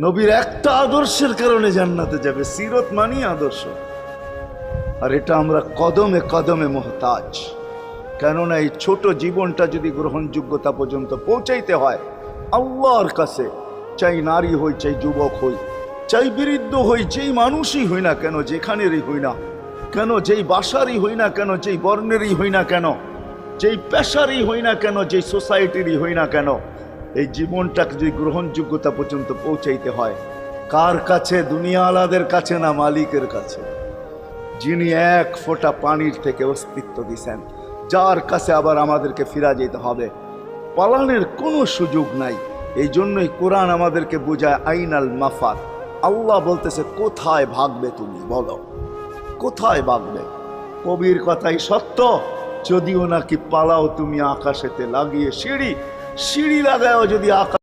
নবীর একটা আদর্শের কারণে জান্নাতে যাবে। সিরত মানি আদর্শ। আর এটা আমরা কদমে কদমে মুহতাজ। কেননা এই ছোট জীবনটা যদি গ্রহণযোগ্যতা পর্যন্ত পৌঁছাইতে হয় আল্লাহর কাছে, চাই নারী হই, চাই যুবক হই, চাই বৃদ্ধ হই, যেই মানুষই হই না কেন, যেখানেরই হই না কেন, যেই বাসারই হই না কেন, যেই বর্ণেরই হই না কেন, যেই পেশারই হই না কেন, যেই সোসাইটিরই হই না কেন, এই জীবনটাকে যদি গ্রহণযোগ্যতা পর্যন্ত পৌঁছাইতে হয় কার কাছে? দুনিয়া আলাদের কাছে না, মালিকের কাছে, যিনি এক ফোঁটা পানির থেকে অস্তিত্ব দিছেন, যার কাছে আবার আমাদেরকে ফিরা যেতে হবে। পালানের কোনো সুযোগ নাই। এই জন্যই কোরআন আমাদেরকে বোঝায় আইনাল মাফার। আল্লাহ বলতেছে কোথায় ভাগবে তুমি, বলো কোথায় ভাগবে? কবির কথাই সত্য, যদিও নাকি পালাও তুমি আকাশেতে লাগিয়ে সিঁড়ি, সিঁড়ি লাগাও যদি আকাশ